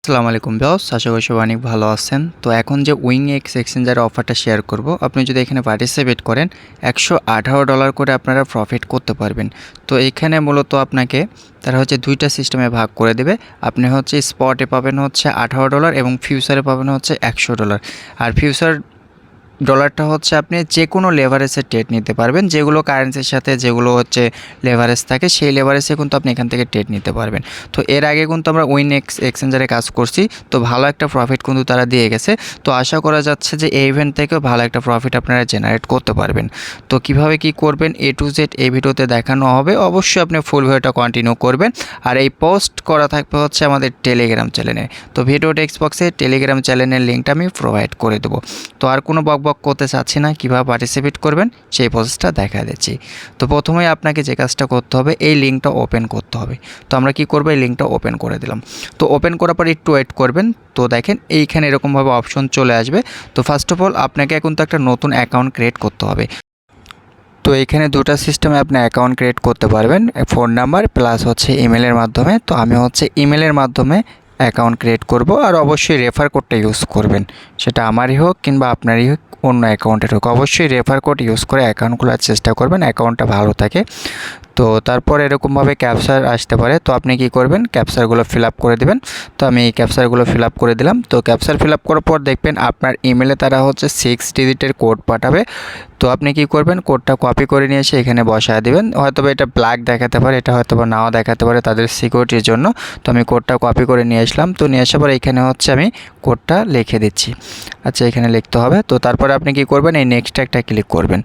আসসালামু আলাইকুম ভিউয়ার্স, আশা করি সবাই অনেক ভালো আছেন। তো এখন যে উইংএক্স এক্সচেঞ্জারের অফারটা শেয়ার করব, আপনি যদি এখানে পার্টিসিপেট করেন $118 করে আপনারা প্রফিট করতে পারবেন। তো এখানে মূলত আপনাকে তারা দুইটা সিস্টেমে ভাগ করে দেবে। আপনি স্পটে পাবেন $18 এবং ফিউচারে পাবেন $100। আর ফিউচার ডলারটা আপনি যে কোনো লেভারেজের ট্রেড নিতে পারবেন, যেগুলো কারেন্সির সাথে যেগুলো লেভারেজ থাকে সেই লেভারেজে কিন্তু আপনি এখান থেকে ট্রেড নিতে পারবেন। তো এর আগে কিন্তু আমরা উইংএক্স এক্সচেঞ্জারে কাজ করছি, তো ভালো একটা প্রফিট কিন্তু তারা দিয়ে গেছে। তো আশা করা যাচ্ছে যে এই ইভেন্ট থেকেও ভালো একটা প্রফিট আপনারা জেনারেট করতে পারবেন। তো কিভাবে কি করবেন A to Z এই ভিডিওতে দেখানো হবে। অবশ্যই আপনি ফুল ভিডিওটা কন্টিনিউ করবেন। আর এই পোস্ট করা থাকবে আমাদের টেলিগ্রাম চ্যানেলে। তো ভিডিও টেক্সট বক্সে টেলিগ্রাম চ্যানেলের লিঙ্কটা আমি প্রোভাইড করে দেবো। তো আর কোনো বকবক করতে চাচ্ছি না, কীভাবে পার্টিসিপেট করবেন সেই প্রসেসটা দেখা দিচ্ছি। তো প্রথমেই আপনাকে যে কাজটা করতে হবে, এই লিঙ্কটা ওপেন করতে হবে। তো আমরা কি করব, এই লিঙ্কটা ওপেন করে দিলাম। তো ওপেন করার পর একটু ওয়েট করবেন। তো দেখেন এইখানে এরকমভাবে অপশন চলে আসবে। তো ফার্স্ট অফ অল আপনাকে এখন তো একটা নতুন অ্যাকাউন্ট ক্রিয়েট করতে হবে। তো এখানে দুটো সিস্টেমে আপনি অ্যাকাউন্ট ক্রিয়েট করতে পারবেন, ফোন নাম্বার প্লাস ইমেলের মাধ্যমে। তো আমি ইমেলের মাধ্যমে অ্যাকাউন্ট ক্রিয়েট করব। আর অবশ্যই রেফার কোডটা ইউজ করবেন, সেটা আমারই হোক কিংবা আপনারই হোক, অন্য অ্যাকাউন্টের হোক, অবশ্যই রেফার কোড ইউজ করে অ্যাকাউন্ট খোলার চেষ্টা করবেন, অ্যাকাউন্টটা ভালো থাকে। তো তারপর এরকমভাবে ক্যাপচার আসতে পারে। তো আপনি কি করবেন, ক্যাপচারগুলো ফিল আপ করে দেবেন। তো আমি এই ক্যাপচারগুলো ফিল আপ করে দিলাম। তো ক্যাপচার ফিল আপ করার পর দেখবেন আপনার ইমেলে তারা 6 ডিজিটের কোড পাঠাবে। তো আপনি কি করবেন, কোডটা কপি করে নিয়ে এসে এখানে বসায় দেবেন। হয়তোবা এটা ব্ল্যাক দেখাতে পারে, এটা হয়তোবা নাও দেখাতে পারে তাদের সিকিউরিটির জন্য। তো আমি কোডটা কপি করে নিয়ে আসলাম। তো নিয়ে আসার পর এখানে আমি কোডটা লিখে দিচ্ছি। আচ্ছা, এখানে লিখতে হবে। তো তারপরে আপনি কি করবেন, এই নেক্সট একটা ক্লিক করবেন।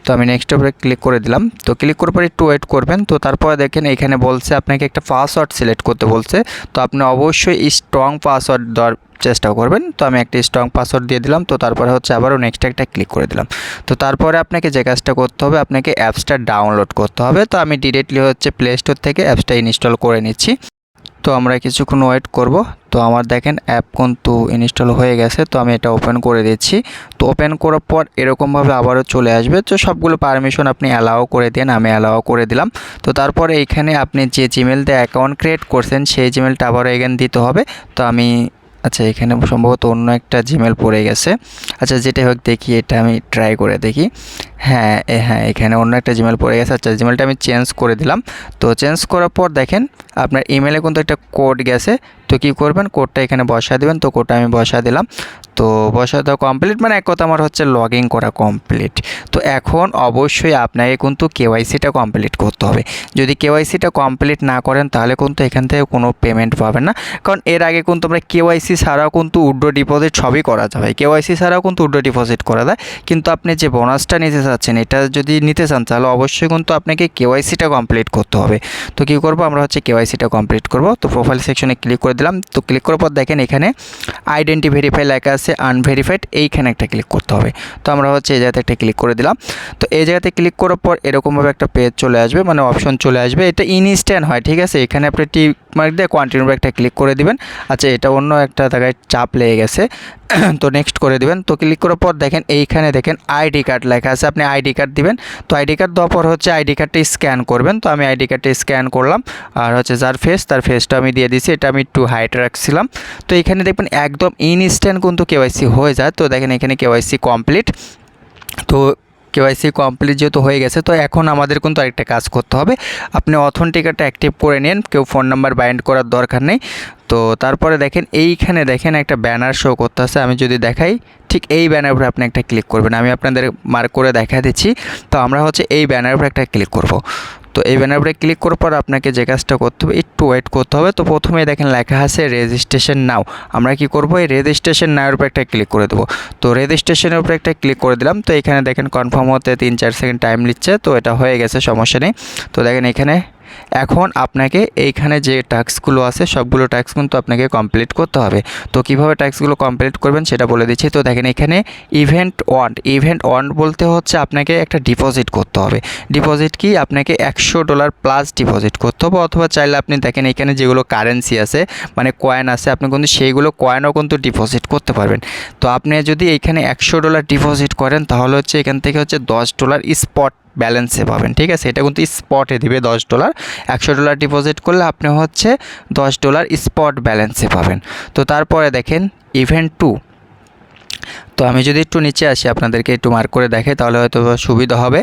তো আমি নেক্সটের উপরে ক্লিক করে দিলাম। তো ক্লিক করার পর একটু ওয়েট করবেন। তো তারপরে দেখেন এখানে বলছে আপনাকে একটা পাসওয়ার্ড সিলেক্ট করতে বলছে। তো আপনি অবশ্যই স্ট্রং পাসওয়ার্ড দেওয়ার চেষ্টা করবেন। তো আমি একটা স্ট্রং পাসওয়ার্ড দিয়ে দিলাম। তো তারপরে আবারও নেক্সট একটা ক্লিক করে দিলাম। তো তারপরে আপনাকে যে কাজটা করতে হবে, আপনাকে অ্যাপসটা ডাউনলোড করতে হবে। তো আমি ডিরেক্টলি প্লে স্টোর থেকে অ্যাপসটা ইনস্টল করে নিচ্ছি। তো আমরা কিছুক্ষণ ওয়েট করব। তো আমার দেখেন অ্যাপ কিন্তু ইনস্টল হয়ে গেছে। তো আমি এটা ওপেন করে দিচ্ছি। তো ওপেন করার পর এরকমভাবে আবারও চলে আসবে। তো সবগুলো পারমিশন আপনি অ্যালাও করে দেন, আমি অ্যালাও করে দিলাম। তো তারপরে এইখানে আপনি যে জিমেল দিয়ে অ্যাকাউন্ট ক্রিয়েট করছেন সেই জিমেলটা আবারও এখানে দিতে হবে। তো আমি এখানে সম্ভবত অন্য একটা জিমেল পড়ে গেছে। আচ্ছা, যেটা হোক দেখি, এটা আমি ট্রাই করে দেখি। হ্যাঁ, এখানে অন্য একটা জিমেল পড়ে গেছে। আচ্ছা, জিমেলটা আমি চেঞ্জ করে দিলাম। তো চেঞ্জ করার পর দেখেন আপনার ইমেলে কিন্তু একটা কোড গেছে। তো কী করবেন, কোডটা এখানে বসা দেবেন। তো কোডটা আমি বসা দিলাম। তো বসা দেওয়া কমপ্লিট, মানে এক কথা আমার লগ ইন করা কমপ্লিট। তো এখন অবশ্যই আপনাকে কিন্তু কেওয়াইসিটা কমপ্লিট করতে হবে। যদি কেওয়াইসিটা কমপ্লিট না করেন তাহলে কিন্তু এখান থেকে কোনো পেমেন্ট পাবেন না। কারণ এর আগে কিন্তু আমরা কেওয়াইসি ছাড়াও কিন্তু উইথড্র ডিপোজিট সবই করা যায়। কেওয়াইসি ছাড়াও কিন্তু উইথড্র ডিপোজিট করা যায়। কিন্তু আপনি যে বোনাসটা নিতে চাচ্ছেন, এটা যদি নিতে চান তাহলে অবশ্যই কিন্তু আপনাকে কেওয়াইসিটা কমপ্লিট করতে হবে। তো কী করবো, আমরা কেওয়াইসিটা কমপ্লিট করব। তো প্রোফাইল সেকশনে ক্লিক করে দিলাম। তো ক্লিক করার পর দেখেন এখানে আইডেন্টি ভেরিফাই লেখা আছে, আনভেরিফাইড, এইখানে একটা ক্লিক করতে হবে। তো আমরা এই জায়গাতে একটা ক্লিক করে দিলাম। তো এই জায়গাতে ক্লিক করার পর এরকমভাবে একটা পেজ চলে আসবে, মানে অপশন চলে আসবে। এটা ইনস্ট্যান্ট হয়, ঠিক আছে। এখানে আপনি টিক মার্ক দিয়ে কন্টিনিউ একটা ক্লিক করে দিবেন। আচ্ছা, এটা অন্য একটা জায়গায় চাপ লেগে গেছে। তো নেক্সট করে দিবেন। তো ক্লিক করার পর দেখেন এইখানে দেখেন আইডি কার্ড লেখা আছে, আপনি আইডি কার্ড দিবেন। তো আইডি কার্ড দেওয়ার পর আইডি কার্ডটা স্ক্যান করবেন। তো আমি আইডি কার্ডটা স্ক্যান করলাম। আর যার ফেস, তার ফেসটা আমি দিয়ে দিছি। এটা আমি একটু হাইট রাখছিলাম। তো এখানে দেখবেন একদম ইনস্ট্যান্ট কিন্তু কেওয়াইসি হয়ে যায়। তো দেখেন এখানে কেওয়াইসি কমপ্লিট। তো কেওয়াইসি কমপ্লিট যেহেতু হয়ে গেছে, তো এখন আমাদের কিন্তু আরেকটা কাজ করতে হবে। আপনি অথেন্টিকেটটা অ্যাক্টিভ করে নিন, কেউ ফোন নাম্বার বাইন্ড করার দরকার নেই। তো তারপরে দেখেন এইখানে দেখেন একটা ব্যানার শো করতে আছে। আমি যদি দেখাই, ঠিক এই ব্যানার উপরে আপনি একটা ক্লিক করবেন। আমি আপনাদের মার্ক করে দেখা দিচ্ছি। তো আমরা এই ব্যানার উপরে একটা ক্লিক করব। তো এই ব্যানার উপরে ক্লিক করার পর আপনাকে যে কাজটা করতে হবে, একটু ওয়েট করতে হবে। তো প্রথমে দেখেন লেখা আছে রেজিস্ট্রেশন নাও। আমরা কি করব, এই রেজিস্ট্রেশন নাওর উপরে একটা ক্লিক করে দেবো। তো রেজিস্ট্রেশনের উপরে একটা ক্লিক করে দিলাম। তো এখানে দেখেন কনফার্ম হতে 3-4 সেকেন্ড টাইম নিচ্ছে। তো এটা হয়ে গেছে, সমস্যা নেই। তো দেখেন এখানে এখন আপনাকে এইখানে যে টাস্কগুলো আছে সবগুলো টাস্ক কিন্তু আপনাকে কমপ্লিট করতে হবে। তো কিভাবে টাস্কগুলো কমপ্লিট করবেন সেটা বলে দিচ্ছি। তো দেখেন এখানে ইভেন্ট ওয়ান বলতে আপনাকে একটা ডিপোজিট করতে হবে। ডিপোজিট কি, আপনাকে $100 প্লাস ডিপোজিট করতে হবে। অথবা চাইলে আপনি দেখেন এখানে যেগুলো কারেন্সি আছে, মানে কয়েন আছে, আপনি কিন্তু সেইগুলো কয়েনও কিন্তু ডিপোজিট করতে পারবেন। তো আপনি যদি এইখানে $100 ডিপোজিট করেন তাহলে এখান থেকে $10 স্পট ব্যালেন্সে পাবেন, ঠিক আছে। এটা কিন্তু স্পটে দিবে $10, $100 ডিপোজিট করলে আপনি হচ্ছে $10 স্পট ব্যালেন্সে পাবেন। তো তারপরে দেখেন ইভেন্ট 2। তো আমি যদি একটু নিচে আসি আপনাদেরকে একটু মার্ক করে দেখাই তাহলে হয়তো সুবিধা হবে।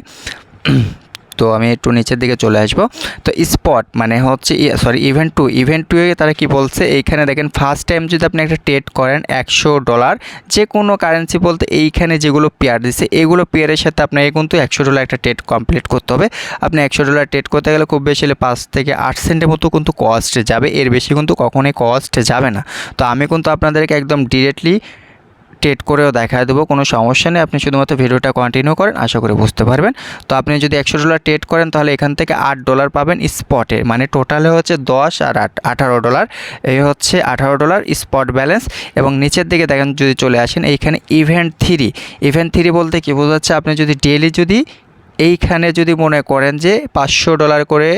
তো আমি একটু নিচের দিকে চলে আসব। তো স্পট মানে হচ্ছে ইভেন্ট 2 এ তারা কি বলছে, এইখানে দেখেন ফার্স্ট টাইম যদি আপনি একটা ট্রেড করেন $100, যে কোনো কারেন্সি বলতে এইখানে যেগুলো পেয়ার দিচ্ছে এগুলো পেয়ারের সাথে আপনাকে কিন্তু $100 একটা ট্রেড কমপ্লিট করতে হবে। আপনি $100 ট্রেড করতে গেলে খুব বেশি হলে 5 থেকে 8 সেন্টের মতো কিন্তু কস্ট যাবে, এর বেশি কিন্তু কখনোই কস্ট যাবে না। তো আমি কিন্তু আপনাদেরকে একদম ডিরেক্টলি ট্রেড করেও দেখায় দেবো, কোনো সমস্যা নেই। আপনি শুধুমাত্র ভিডিওটা কন্টিনিউ করেন, আশা করি বুঝতে পারবেন। তো আপনি যদি $100 ট্রেড করেন তাহলে এখান থেকে $8 পাবেন স্পটে, মানে টোটালে হচ্ছে 10 আর 8 $18। এই হচ্ছে $18 স্পট ব্যালেন্স। এবং নিচের দিকে দেখেন যদি চলে আসেন এইখানে ইভেন্ট 3 বলতে কি বোঝাচ্ছে, আপনি যদি ডেইলি যদি এইখানে যদি মনে করেন যে $500 করে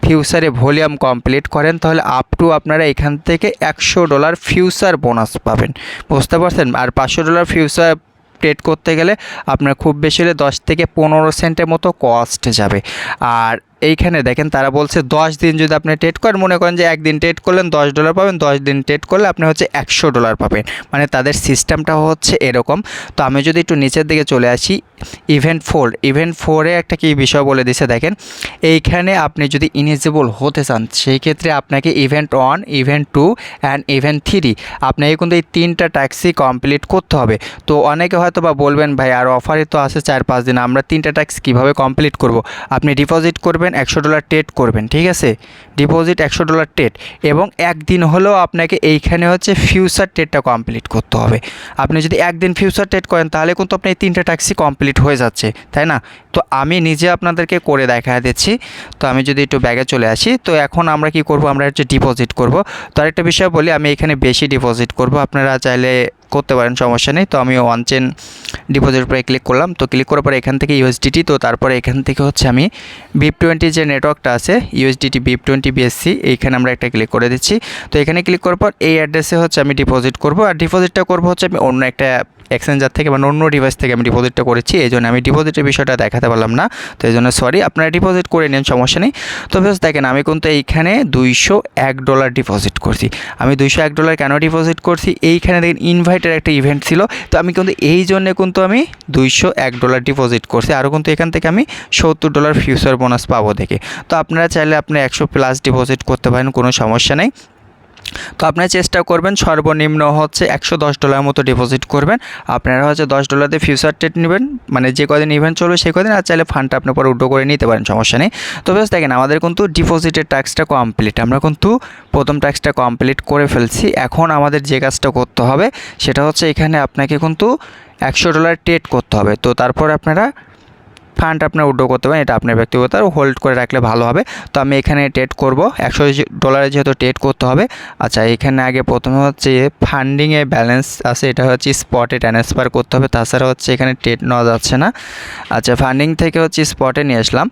ফিউচারে ভলিউম কমপ্লিট করেন তাহলে আপ টু আপনারা এখান থেকে $100 ফিউচার বোনাস পাবেন, বুঝতে পারছেন। আর $500 ফিউচার ট্রেড করতে গেলে আপনার খুব বেশি হলে 10 থেকে 15 সেন্টের মতো কস্ট যাবে। আর এইখানে দেখেন তারা বলছে 10 দিন যদি আপনি ট্রেড করেন, মনে করেন যে একদিন ট্রেড করলেন $10 পাবেন, 10 দিন ট্রেড করলে আপনি হচ্ছে $100 পাবেন, মানে তাদের সিস্টেমটা হচ্ছে এরকম। তো আমি যদি একটু নিচের দিকে চলে আসি ইভেন্ট 4 একটা কি বিষয় বলে দিছে দেখেন, এইখানে আপনি যদি ইলিজিবল হতে চান সেই ক্ষেত্রে আপনাকে ইভেন্ট 1, ইভেন্ট 2 অ্যান্ড ইভেন্ট 3 আপনাকে কিন্তু এই 3টা ট্যাক্সই কমপ্লিট করতে হবে। তো অনেকে হয়তো বা বলবেন ভাই আর অফারে তো আছে 4-5 দিন, আমরা 3টা ট্যাক্স কীভাবে কমপ্লিট করব। আপনি ডিপোজিট করবেন $100 ট্রেড করবেন, ঠিক আছে, ডিপোজিট $100 ট্রেড, এবং একদিন হলেও আপনাকে এইখানে হচ্ছে ফিউচার ট্রেডটা কমপ্লিট করতে হবে। আপনি যদি একদিন ফিউচার ট্রেড করেন তাহলে কিন্তু আপনি এই 3টা ট্যাক্সই কমপ্লিট হয়ে যাচ্ছে, তাই না। তো আমি নিজে আপনাদেরকে করে দেখা দিচ্ছি। তো আমি যদি একটু ব্যাগে চলে আসি, তো এখন আমরা কি করব, আমরা হচ্ছে ডিপোজিট করব। তো আরেকটা বিষয় বলি, আমি এখানে বেশি ডিপোজিট করব, আপনারা চাইলে করতে পারেন, সমস্যা নেই। তো আমি ওয়ান চেন ডিপোজিট উপরে ক্লিক করলাম। তো ক্লিক করার পরে এখান থেকে USDT, তো তারপরে এখান থেকে হচ্ছে আমি BIP20 যে নেটওয়ার্কটা আছে USDT BIP20 BSC, এইখানে আমরা একটা ক্লিক করে দিচ্ছি। তো এখানে ক্লিক করার পর এই অ্যাড্রেসে হচ্ছে আমি ডিপোজিট করব, আর ডিপোজিটটা করব হচ্ছে আমি অন্য একটা এক্সচেঞ্জার থেকে মানে অন্য ডিভাইস থেকে আমি ডিপোজিটটা করেছি, এই জন্য আমি ডিপোজিটের বিষয়টা দেখাতে পারলাম না। তো এই জন্য সরি, আপনারা ডিপোজিট করে নিন, সমস্যা নেই। তো বেশ দেখেন আমি কিন্তু এইখানে $201 ডিপোজিট করছি। আমি $201 কেন ডিপোজিট করছি, এইখানে দেখেন ইনভাইটের একটা ইভেন্ট ছিল, তো আমি কিন্তু এই জন্যে কিন্তু আমি $201 ডিপোজিট করছি। আরও কিন্তু এখান থেকে আমি $70 ফিউচার বোনাস পাবো দেখে। তো আপনারা চাইলে আপনি 100+ ডিপোজিট করতে পারেন, কোনো সমস্যা নেই। তো আপনারা চেষ্টা করবেন সর্বনিম্ন হচ্ছে $110 মতো ডিপোজিট করবেন। আপনারা হচ্ছে $10 দিয়ে ফিউচার ট্রেড নেবেন, মানে যে কদিন ইভেন্ট চলবে সেই কদিন, আর চাইলে ফান্ডটা আপনি পরে উইথড্র করে নিতে পারেন, সমস্যা নেই। তো বেশ দেখেন আমাদের কিন্তু ডিপোজিটের ট্যাক্সটা কমপ্লিট, আমরা কিন্তু প্রথম ট্যাক্সটা কমপ্লিট করে ফেলছি। এখন আমাদের যে কাজটা করতে হবে সেটা হচ্ছে এখানে আপনাকে কিন্তু $100 ট্রেড করতে হবে। তো তারপর আপনারা ফান্ড আপনার উইথড্র করতে পারেন, এটা আপনার ব্যক্তিগত, আর হোল্ড করে রাখলে ভালো হবে। তো আমি এখানে ট্রেড করব $100 যেহেতু ট্রেড করতে হবে। আচ্ছা, এখানে আগে প্রথমে হচ্ছে ফান্ডিংয়ে ব্যালেন্স আছে, এটা হচ্ছে স্পটে ট্রান্সফার করতে হবে, তাছাড়া হচ্ছে এখানে ট্রেড নেওয়া যাচ্ছে না। আচ্ছা, ফান্ডিং থেকে হচ্ছে স্পটে নিয়ে আসলাম।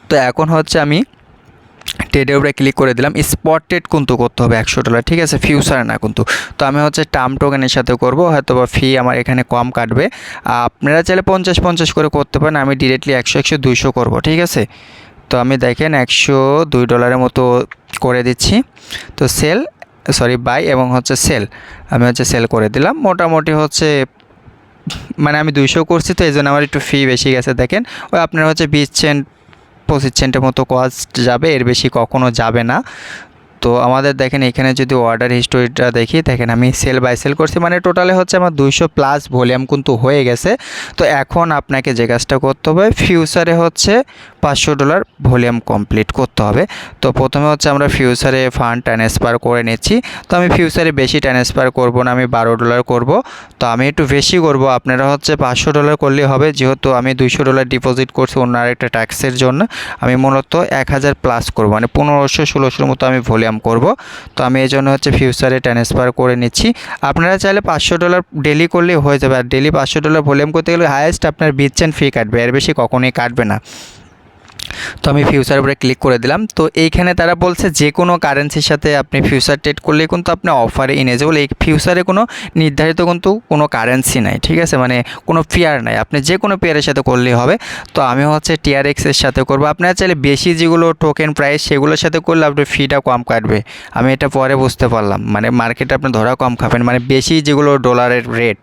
তো এখন হচ্ছে আমি ট্রেডের উপরে ক্লিক করে দিলাম। স্পট ট্রেড কিন্তু করতে হবে $100, ঠিক আছে, ফিউচার না কিন্তু। তো আমি হচ্ছে টার্ম টোকেনের সাথে করব, হয়তো বা ফি আমার এখানে কম কাটবে। আপনারা চাইলে 50-50 করে করতে পারেন, আমি ডিরেক্টলি 100-200 করব, ঠিক আছে। তো আমি দেখেন $102 মতো করে দিচ্ছি। তো বাই এবং হচ্ছে সেল, আমি হচ্ছে সেল করে দিলাম। মোটামুটি হচ্ছে মানে আমি 200 করছি, তো এই জন্য আমার একটু ফি বেশি গেছে। দেখেন ওই আপনার হচ্ছে 20 সেন্ট 25 সেন্টের মতো কস্ট যাবে, এর বেশি কখনো যাবে না। তো আমাদের দেখেন এখানে যদি অর্ডার হিস্টোরিটা দেখি, দেখেন আমি সেল বাই সেল করছি, মানে টোটালে হচ্ছে আমার 200+ ভলিউম কিন্তু হয়ে গেছে। তো এখন আপনাকে যে কাজটা করতে হবে, ফিউচারে হচ্ছে $500 ভলিউম কমপ্লিট করতে হবে। তো প্রথমে হচ্ছে আমরা ফিউচারে ফান্ড ট্রান্সফার করে নিচ্ছি। তো আমি ফিউচারে বেশি ট্রান্সফার করব না, আমি $12 করব। তো আমি একটু বেশি করব, আপনারা হচ্ছে $500 করলেই হবে, যেহেতু আমি $200 ডিপোজিট করছি অন্য আরেকটা ট্যাক্সের জন্য। আমি মূলত 1000+ করব, মানে 1500-1600 মতো আমি ভলিউম করব। তো আমি এই জন্য হচ্ছে ফিউচারে ট্রান্সফার করে নিচ্ছি। আপনারা চাইলে $500 ডেলি করলেই হয়ে যাবে, আর ডেলি $500 ভলিউম করতে গেলে হায়েস্ট আপনার 20 সেন্ট ফি কাটবে, এর বেশি কখনোই কাটবে না। তো আমি ফিউচার উপরে ক্লিক করে দিলাম। তো এইখানে তারা বলছে যে কোনো কারেন্সির সাথে আপনি ফিউচার ট্রেড করলেই কিন্তু আপনি অফারে ইনেজেবল। এই ফিউচারে কোনো নির্ধারিত কিন্তু কোনো কারেন্সি নাই, ঠিক আছে, মানে কোনো পেয়ার নাই, আপনি যে কোনো পেয়ারের সাথে করলেই হবে। তো আমি হচ্ছে টিআরএক্সের সাথে করবো। আপনারা চাইলে বেশি যেগুলো টোকেন প্রাইস সেগুলোর সাথে করলে আপনি ফিটা কম কাটবে। আমি এটা পরে বুঝতে পারলাম, মানে মার্কেটে আপনি ধরা কম খাবেন, মানে বেশি যেগুলো ডলারের রেট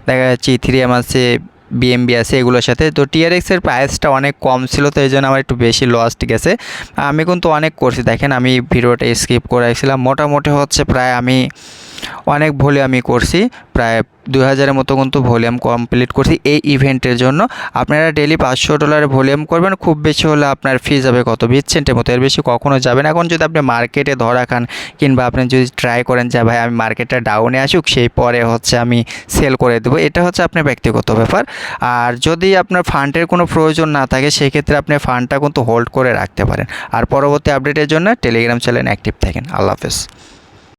দেখা যাচ্ছে ইথেরিয়াম আছে, বিএমবি আছে এগুলোর সাথে। তো টিআরএক্সের প্রাইসটা অনেক কম ছিল, তো এই জন্য আমার একটু বেশি লস্ট গেছে। আমি কিন্তু অনেক করছি, দেখেন আমি ভিডিওটা স্কিপ করেছিলাম। মোটামুটি হচ্ছে প্রায় আমি অনেক ভলিউমই করছি, প্রায় 2000-এর মতো কিন্তু ভলিউম কমপ্লিট করছি এই ইভেন্টের জন্য। আপনারা ডেলি $500 ভলিউম করবেন, খুব বেশি হলে আপনার ফি যাবে কত 20 সেন্টের মতো, এর বেশি কখনো যাবে না। এখন যদি আপনি মার্কেটে ধরা খান কিংবা আপনি যদি ট্রাই করেন যে ভাই আমি মার্কেটটা ডাউনে আসুক সেই পরে হচ্ছে আমি সেল করে দেবো, এটা হচ্ছে আপনার ব্যক্তিগত ব্যাপার। আর যদি আপনার ফান্ডের কোনো প্রয়োজন না থাকে সেক্ষেত্রে আপনি ফান্ডটা কিন্তু হোল্ড করে রাখতে পারেন। আর পরবর্তী আপডেটের জন্য টেলিগ্রাম চ্যানেল অ্যাক্টিভ থাকেন। আল্লাহ হাফেজ।